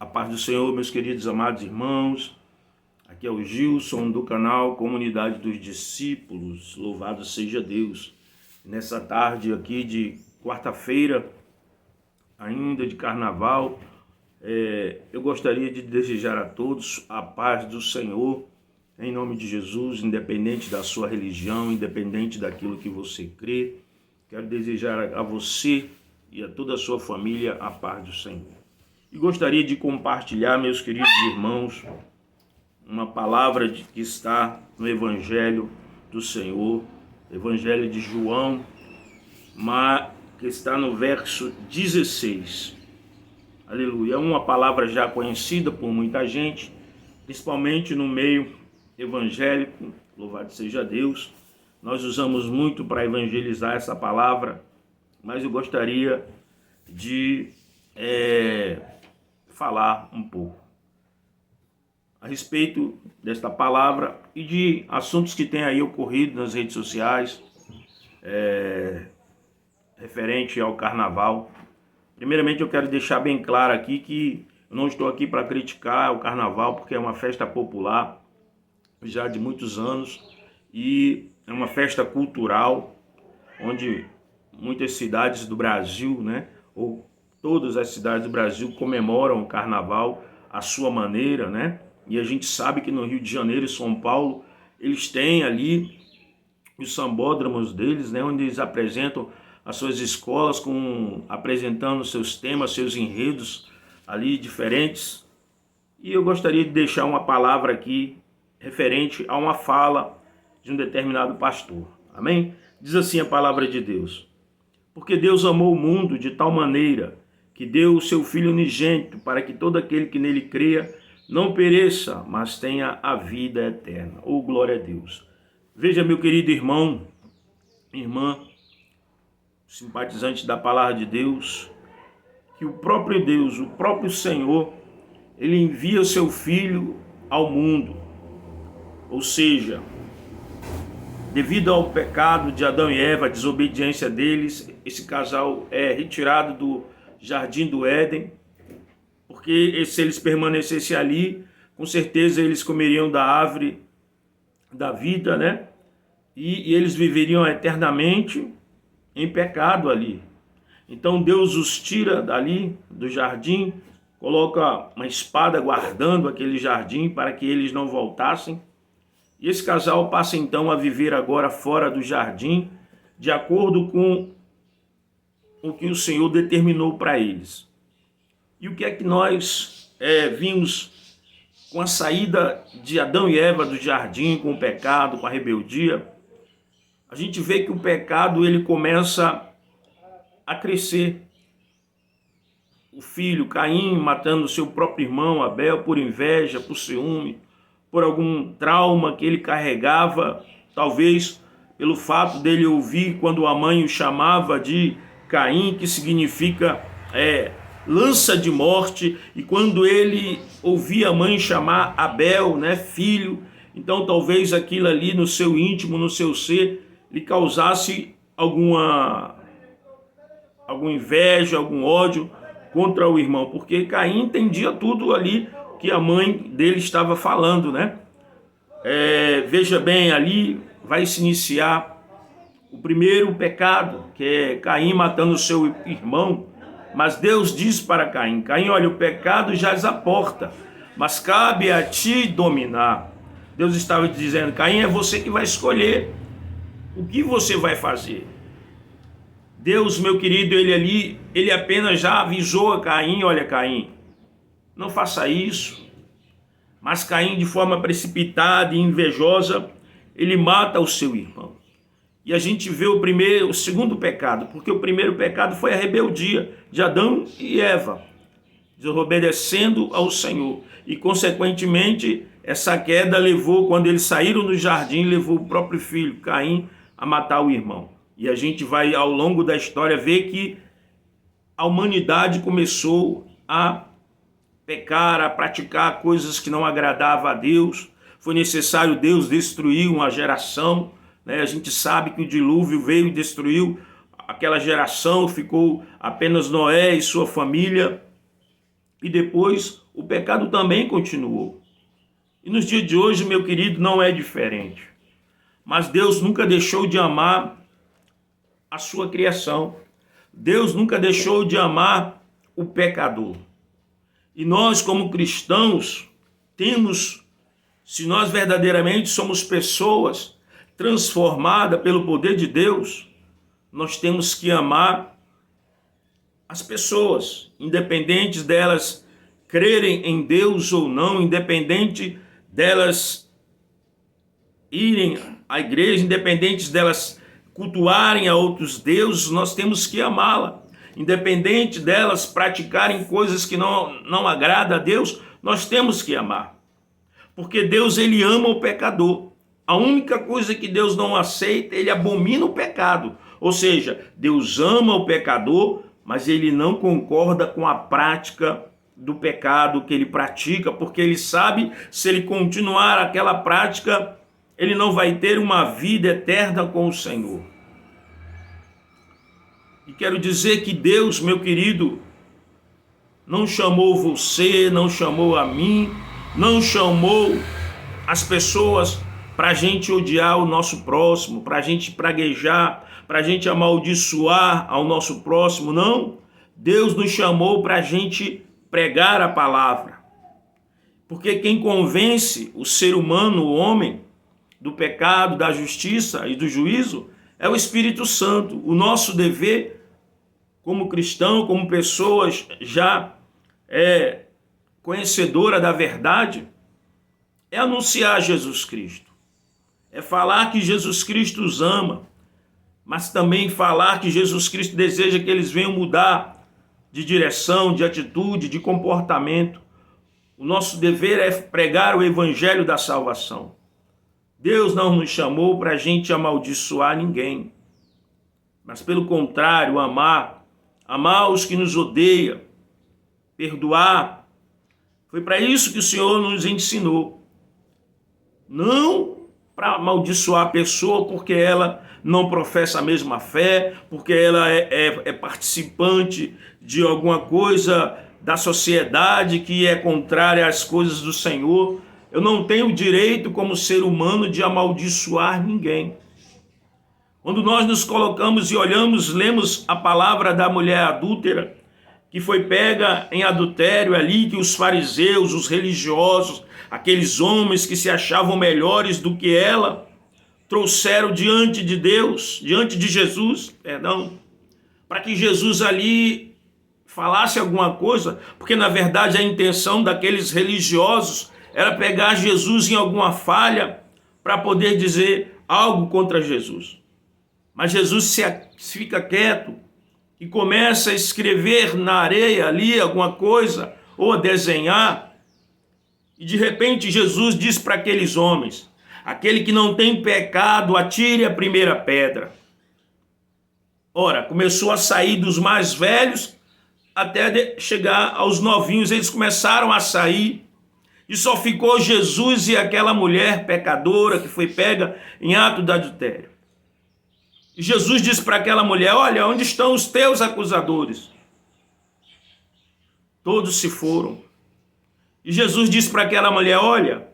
A paz do Senhor, meus queridos amados irmãos. Aqui é o Gilson do canal Comunidade dos Discípulos. Louvado seja Deus. Nessa tarde aqui de quarta-feira, ainda de carnaval, eu gostaria de desejar a todos a paz do Senhor, em nome de Jesus, independente da sua religião, independente daquilo que você crê. Quero desejar a você e a toda a sua família a paz do Senhor. E gostaria de compartilhar, meus queridos irmãos, uma palavra que está no Evangelho do Senhor, Evangelho de João, que está no verso 16. Aleluia. É uma palavra já conhecida por muita gente, principalmente no meio evangélico, louvado seja Deus. Nós usamos muito para evangelizar essa palavra, mas eu gostaria de falar um pouco a respeito desta palavra e de assuntos que têm aí ocorrido nas redes sociais, referente ao carnaval. Primeiramente, eu quero deixar bem claro aqui que eu não estou aqui para criticar o carnaval, porque é uma festa popular já de muitos anos e é uma festa cultural onde muitas cidades do Brasil, ou todas as cidades do Brasil comemoram o carnaval à sua maneira, E a gente sabe que no Rio de Janeiro e São Paulo eles têm ali os sambódromos deles, onde eles apresentam as suas escolas apresentando seus temas, seus enredos ali diferentes. E eu gostaria de deixar uma palavra aqui referente a uma fala de um determinado pastor. Amém? Diz assim a palavra de Deus: porque Deus amou o mundo de tal maneira que deu o seu Filho unigênito para que todo aquele que nele creia não pereça, mas tenha a vida eterna. Oh, glória a Deus. Veja, meu querido irmão, irmã, simpatizante da palavra de Deus, que o próprio Deus, o próprio Senhor, ele envia o seu Filho ao mundo. Ou seja, devido ao pecado de Adão e Eva, a desobediência deles, esse casal é retirado do Jardim do Éden, porque se eles permanecessem ali, com certeza eles comeriam da árvore da vida, E eles viveriam eternamente em pecado ali. Então Deus os tira dali do jardim, coloca uma espada guardando aquele jardim para que eles não voltassem. E esse casal passa então a viver agora fora do jardim, de acordo com o que o Senhor determinou para eles. E o que é que nós vimos com a saída de Adão e Eva do jardim, com o pecado, com a rebeldia? A gente vê que o pecado ele começa a crescer. O filho Caim matando seu próprio irmão Abel por inveja, por ciúme, por algum trauma que ele carregava, talvez pelo fato dele ouvir quando a mãe o chamava de Caim, que significa lança de morte, e quando ele ouvia a mãe chamar Abel, filho, então talvez aquilo ali no seu íntimo, no seu ser, lhe causasse alguma inveja, algum ódio contra o irmão, porque Caim entendia tudo ali que a mãe dele estava falando, Veja bem, ali vai se iniciar o primeiro pecado, que é Caim matando o seu irmão. Mas Deus diz para Caim: Caim, olha, o pecado jaz à porta, mas cabe a ti dominar. Deus estava dizendo: Caim, é você que vai escolher o que você vai fazer. Deus, meu querido, ele apenas já avisou a Caim: olha, Caim, não faça isso. Mas Caim, de forma precipitada e invejosa, ele mata o seu irmão. E a gente vê o segundo pecado, porque o primeiro pecado foi a rebeldia de Adão e Eva, desobedecendo ao Senhor. E, consequentemente, essa queda levou, quando eles saíram do jardim, levou o próprio filho, Caim, a matar o irmão. E a gente vai, ao longo da história, ver que a humanidade começou a pecar, a praticar coisas que não agradavam a Deus. Foi necessário Deus destruir uma geração. A gente sabe que o dilúvio veio e destruiu aquela geração, ficou apenas Noé e sua família. e depois o pecado também continuou. E nos dias de hoje, meu querido, não é diferente. Mas Deus nunca deixou de amar a sua criação. Deus nunca deixou de amar o pecador. E nós, como cristãos, se nós verdadeiramente somos pessoas transformadas pelo poder de Deus, nós temos que amar as pessoas, independente delas crerem em Deus ou não, independente delas irem à igreja, independente delas cultuarem a outros deuses, nós temos que amá-la. Independente delas praticarem coisas que não agradam a Deus, nós temos que amar. Porque Deus, ele ama o pecador. A única coisa que Deus não aceita, ele abomina o pecado. Ou seja, Deus ama o pecador, mas ele não concorda com a prática do pecado que ele pratica, porque ele sabe, se ele continuar aquela prática, ele não vai ter uma vida eterna com o Senhor. E quero dizer que Deus, meu querido, não chamou você, não chamou a mim, não chamou as pessoas para a gente odiar o nosso próximo, para a gente praguejar, para a gente amaldiçoar ao nosso próximo, não. Deus nos chamou para a gente pregar a palavra. Porque quem convence o ser humano, o homem, do pecado, da justiça e do juízo, é o Espírito Santo. O nosso dever, como cristão, como pessoas já conhecedora da verdade, é anunciar Jesus Cristo. É falar que Jesus Cristo os ama, mas também falar que Jesus Cristo deseja que eles venham mudar de direção, de atitude, de comportamento. O nosso dever é pregar o evangelho da salvação. Deus não nos chamou para a gente amaldiçoar ninguém, mas pelo contrário, amar os que nos odeiam, perdoar. Foi para isso que o Senhor nos ensinou. Não para amaldiçoar a pessoa porque ela não professa a mesma fé, porque ela é participante de alguma coisa da sociedade que é contrária às coisas do Senhor. Eu não tenho direito, como ser humano, de amaldiçoar ninguém. Quando nós nos colocamos e olhamos, lemos a palavra da mulher adúltera, que foi pega em adultério ali, que os fariseus, os religiosos, aqueles homens que se achavam melhores do que ela, trouxeram diante de Deus, diante de Jesus, para que Jesus ali falasse alguma coisa, porque na verdade a intenção daqueles religiosos era pegar Jesus em alguma falha para poder dizer algo contra Jesus. Mas Jesus se fica quieto e começa a escrever na areia ali alguma coisa, ou a desenhar, e de repente Jesus diz para aqueles homens: aquele que não tem pecado, atire a primeira pedra. Ora, começou a sair dos mais velhos até chegar aos novinhos, eles começaram a sair, e só ficou Jesus e aquela mulher pecadora que foi pega em ato de adultério. E Jesus disse para aquela mulher: olha, onde estão os teus acusadores? Todos se foram. E Jesus disse para aquela mulher: olha,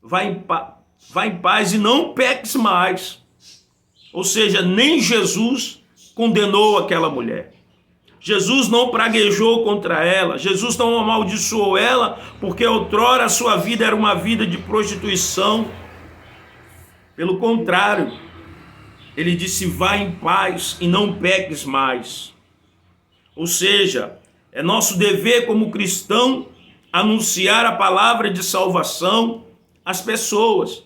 vai em paz e não peques mais. Ou seja, nem Jesus condenou aquela mulher. Jesus não praguejou contra ela. Jesus não amaldiçoou ela, porque outrora a sua vida era uma vida de prostituição. Pelo contrário, ele disse: vai em paz e não peques mais. Ou seja, é nosso dever como cristão anunciar a palavra de salvação às pessoas,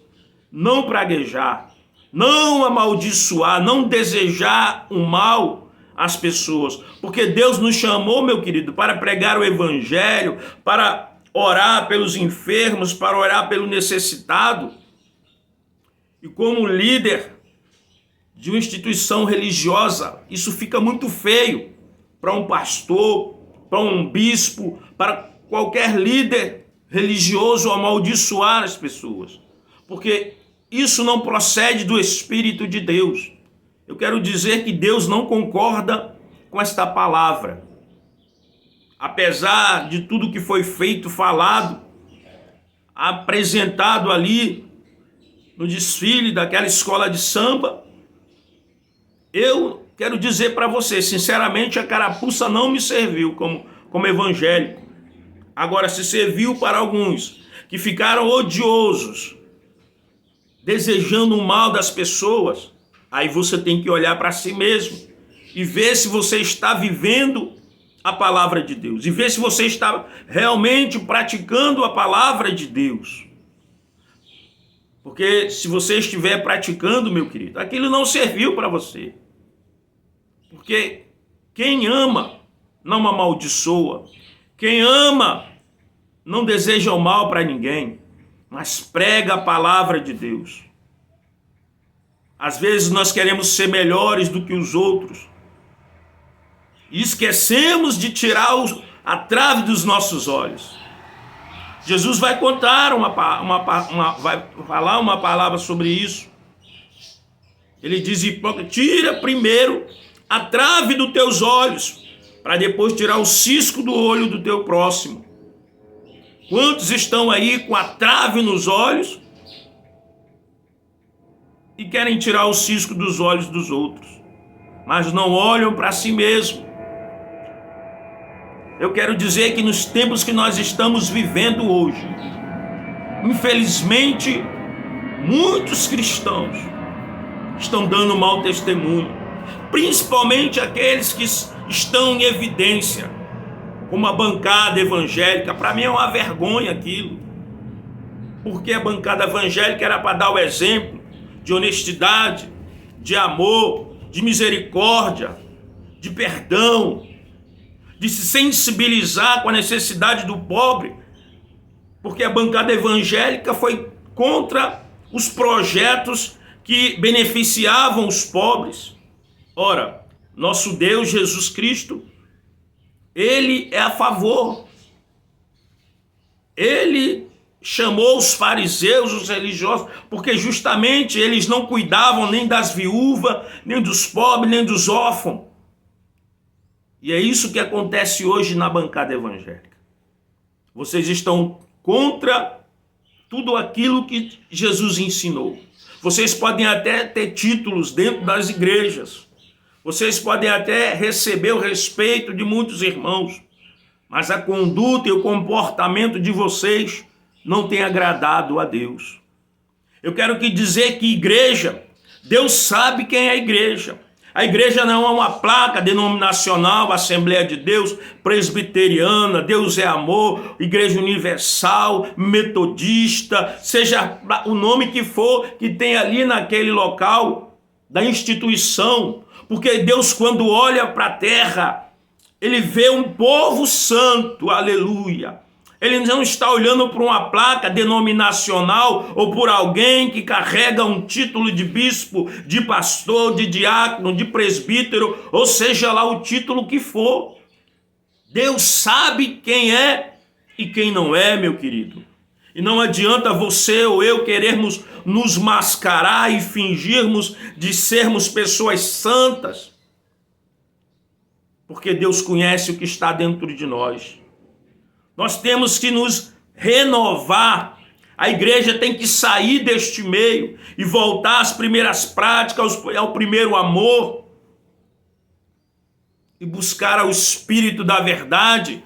não praguejar, não amaldiçoar, não desejar o mal às pessoas, porque Deus nos chamou, meu querido, para pregar o evangelho, para orar pelos enfermos, para orar pelo necessitado. E como líder de uma instituição religiosa, isso fica muito feio para um pastor, para um bispo, para qualquer líder religioso amaldiçoar as pessoas, porque isso não procede do Espírito de Deus. Eu quero dizer que Deus não concorda com esta palavra. apesar de tudo que foi feito, falado, apresentado ali no desfile daquela escola de samba, eu quero dizer para você, sinceramente, a carapuça não me serviu como evangélico. Agora, se serviu para alguns que ficaram odiosos, desejando o mal das pessoas, aí você tem que olhar para si mesmo e ver se você está vivendo a palavra de Deus, e ver se você está realmente praticando a palavra de Deus. Porque se você estiver praticando, meu querido, aquilo não serviu para você. Porque quem ama não amaldiçoa, quem ama não deseja o mal para ninguém, mas prega a palavra de Deus. Às vezes nós queremos ser melhores do que os outros e esquecemos de tirar a trave dos nossos olhos. Jesus vai contar vai falar uma palavra sobre isso. Ele diz: tira primeiro a trave dos teus olhos, para depois tirar o cisco do olho do teu próximo. Quantos estão aí com a trave nos olhos e querem tirar o cisco dos olhos dos outros, mas não olham para si mesmo? Eu quero dizer que nos tempos que nós estamos vivendo hoje, infelizmente, muitos cristãos estão dando mau testemunho, principalmente aqueles que estão em evidência, como a bancada evangélica. Para mim é uma vergonha aquilo, porque a bancada evangélica era para dar o exemplo de honestidade, de amor, de misericórdia, de perdão, de se sensibilizar com a necessidade do pobre, porque a bancada evangélica foi contra os projetos que beneficiavam os pobres. Ora, nosso Deus Jesus Cristo, Ele é a favor. Ele chamou os fariseus, os religiosos, porque justamente eles não cuidavam nem das viúvas, nem dos pobres, nem dos órfãos. E é isso que acontece hoje na bancada evangélica. Vocês estão contra tudo aquilo que Jesus ensinou. Vocês podem até ter títulos dentro das igrejas. Vocês podem até receber o respeito de muitos irmãos. Mas a conduta e o comportamento de vocês não tem agradado a Deus. Eu quero dizer que igreja, Deus sabe quem é a igreja. A igreja não é uma placa denominacional, Assembleia de Deus, presbiteriana, Deus é amor, Igreja Universal, metodista, seja o nome que for que tem ali naquele local da instituição. Porque Deus, quando olha para a terra, Ele vê um povo santo, aleluia. Ele não está olhando para uma placa denominacional ou por alguém que carrega um título de bispo, de pastor, de diácono, de presbítero, ou seja lá o título que for. Deus sabe quem é e quem não é, meu querido. E não adianta você ou eu querermos nos mascarar e fingirmos de sermos pessoas santas, porque Deus conhece o que está dentro de nós. Nós temos que nos renovar. A igreja tem que sair deste meio e voltar às primeiras práticas, ao primeiro amor, e buscar o espírito da verdade,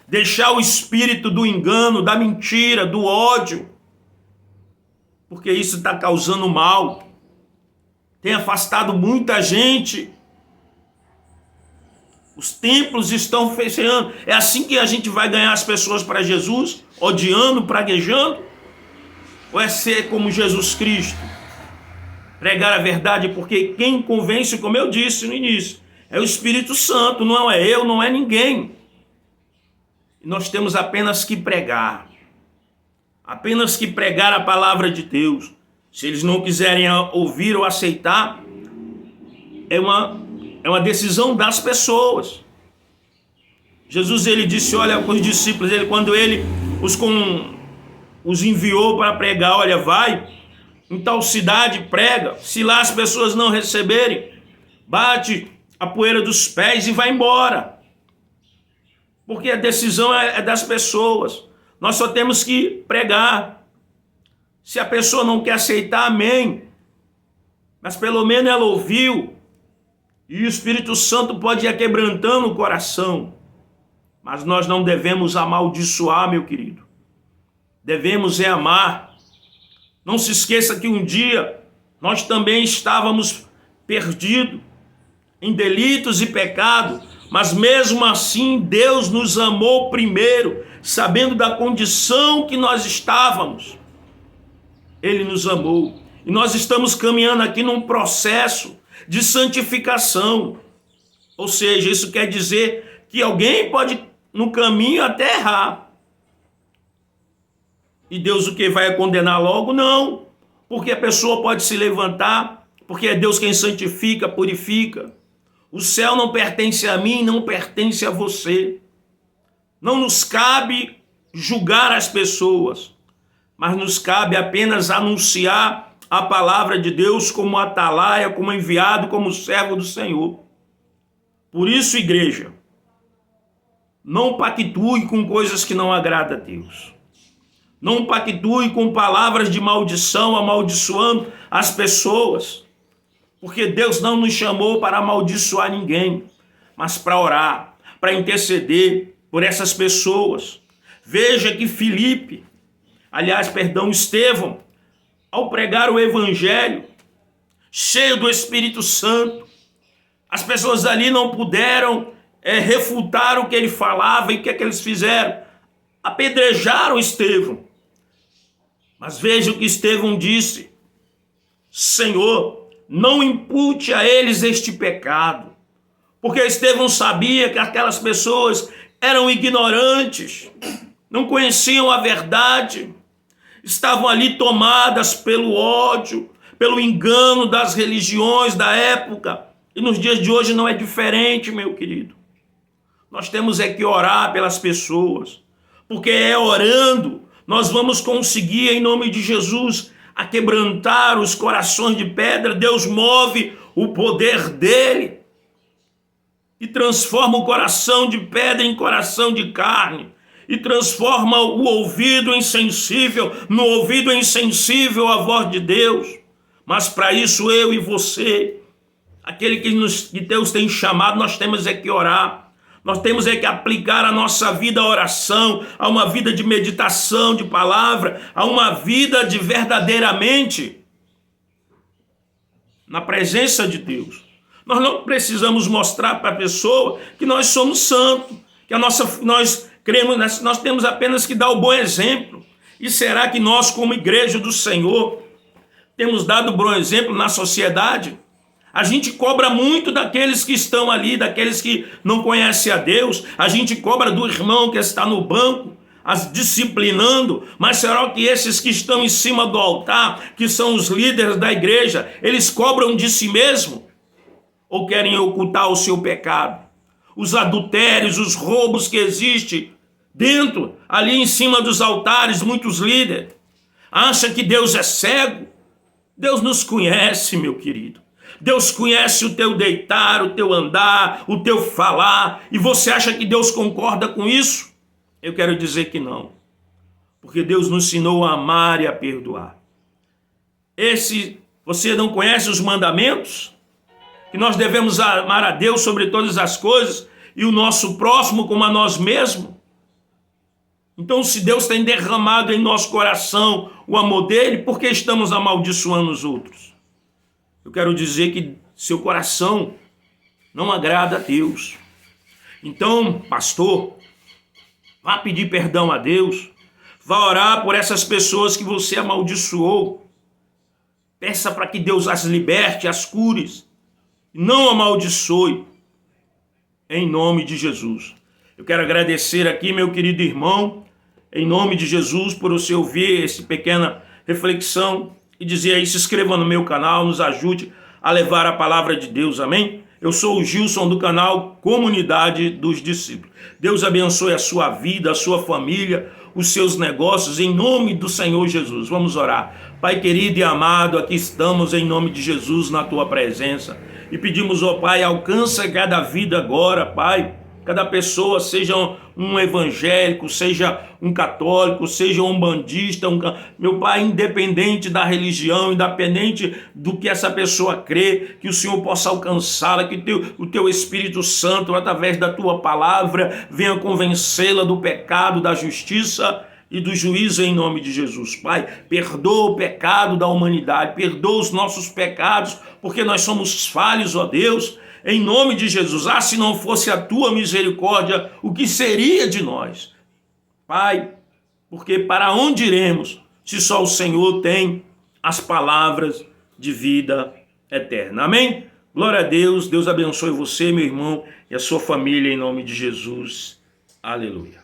deixar o espírito do engano, da mentira, do ódio, porque isso está causando mal, tem afastado muita gente. Os templos estão fechando. É assim que a gente vai ganhar as pessoas para Jesus? Odiando, praguejando? Ou é ser como Jesus Cristo? Pregar a verdade, porque quem convence, como eu disse no início, é o Espírito Santo, não é eu, não é ninguém. E nós temos apenas que pregar. Apenas que pregar a palavra de Deus. Se eles não quiserem ouvir ou aceitar, é uma decisão das pessoas. Jesus, ele disse, olha, com os discípulos, quando ele os enviou para pregar, olha, vai em tal cidade, prega, se lá as pessoas não receberem, bate a poeira dos pés e vai embora. porque a decisão é das pessoas. Nós só temos que pregar. Se a pessoa não quer aceitar, amém. Mas pelo menos ela ouviu. E o Espírito Santo pode ir quebrantando o coração. Mas nós não devemos amaldiçoar, meu querido. Devemos amar. Não se esqueça que um dia nós também estávamos perdidos em delitos e pecados, mas mesmo assim Deus nos amou primeiro, sabendo da condição que nós estávamos. Ele nos amou. E nós estamos caminhando aqui num processo de santificação. Ou seja, isso quer dizer que alguém pode no caminho até errar. E Deus o que vai condenar logo? Não. Porque a pessoa pode se levantar, porque é Deus quem santifica, purifica. O céu não pertence a mim, não pertence a você. Não nos cabe julgar as pessoas, mas nos cabe apenas anunciar a palavra de Deus como atalaia, como enviado, como servo do Senhor. Por isso, igreja, não pactue com coisas que não agradam a Deus. Não pactue com palavras de maldição, amaldiçoando as pessoas. Porque Deus não nos chamou para amaldiçoar ninguém, mas para orar, para interceder por essas pessoas. Veja que Estevão, ao pregar o evangelho, cheio do Espírito Santo, as pessoas ali não puderam refutar o que ele falava. E o que é que eles fizeram? Apedrejaram Estevão. Mas veja o que Estevão disse: Senhor, não impute a eles este pecado. Porque Estevão sabia que aquelas pessoas eram ignorantes, não conheciam a verdade, estavam ali tomadas pelo ódio, pelo engano das religiões da época. E nos dias de hoje não é diferente, meu querido. Nós temos que orar pelas pessoas, porque é orando nós vamos conseguir, em nome de Jesus, a quebrantar os corações de pedra. Deus move o poder dele e transforma o coração de pedra em coração de carne, e transforma o ouvido insensível no ouvido insensível à voz de Deus. Mas para isso eu e você, aquele que Deus tem chamado, nós temos que orar. Nós temos que aplicar a nossa vida à oração, a uma vida de meditação de palavra, a uma vida de verdadeiramente na presença de Deus. Nós não precisamos mostrar para a pessoa que nós somos santos, que nós cremos, nós temos apenas que dar o bom exemplo. E será que nós, como igreja do Senhor, temos dado bom exemplo na sociedade? A gente cobra muito daqueles que estão ali, daqueles que não conhecem a Deus. A gente cobra do irmão que está no banco, as disciplinando. Mas será que esses que estão em cima do altar, que são os líderes da igreja, eles cobram de si mesmo? Ou querem ocultar o seu pecado? Os adultérios, os roubos que existem dentro, ali em cima dos altares, muitos líderes acham que Deus é cego. Deus nos conhece, meu querido. Deus conhece o teu deitar, o teu andar, o teu falar, e você acha que Deus concorda com isso? Eu quero dizer que não, porque Deus nos ensinou a amar e a perdoar. Você não conhece os mandamentos? Que nós devemos amar a Deus sobre todas as coisas e o nosso próximo como a nós mesmos? Então, se Deus tem derramado em nosso coração o amor dele, por que estamos amaldiçoando os outros? Eu quero dizer que seu coração não agrada a Deus. Então, pastor, vá pedir perdão a Deus. Vá orar por essas pessoas que você amaldiçoou. Peça para que Deus as liberte, as cure. Não amaldiçoe. Em nome de Jesus. Eu quero agradecer aqui, meu querido irmão, em nome de Jesus, por você ouvir essa pequena reflexão e dizer aí, se inscreva no meu canal, nos ajude a levar a palavra de Deus, amém? Eu sou o Gilson do canal Comunidade dos Discípulos. Deus abençoe a sua vida, a sua família, os seus negócios, em nome do Senhor Jesus. Vamos orar. Pai querido e amado, aqui estamos em nome de Jesus na tua presença e pedimos, ó Pai, alcança cada vida agora, Pai, cada pessoa, seja um evangélico, seja um católico, seja um bandista, meu Pai, independente da religião, independente do que essa pessoa crê, que o Senhor possa alcançá-la, que o teu Espírito Santo, através da tua palavra, venha convencê-la do pecado, da justiça e do juízo em nome de Jesus. Pai, perdoa o pecado da humanidade, perdoa os nossos pecados, porque nós somos falhos, ó Deus, em nome de Jesus. Se não fosse a tua misericórdia, o que seria de nós? Pai, porque para onde iremos se só o Senhor tem as palavras de vida eterna? Amém? Glória a Deus, Deus abençoe você, meu irmão, e a sua família em nome de Jesus. Aleluia.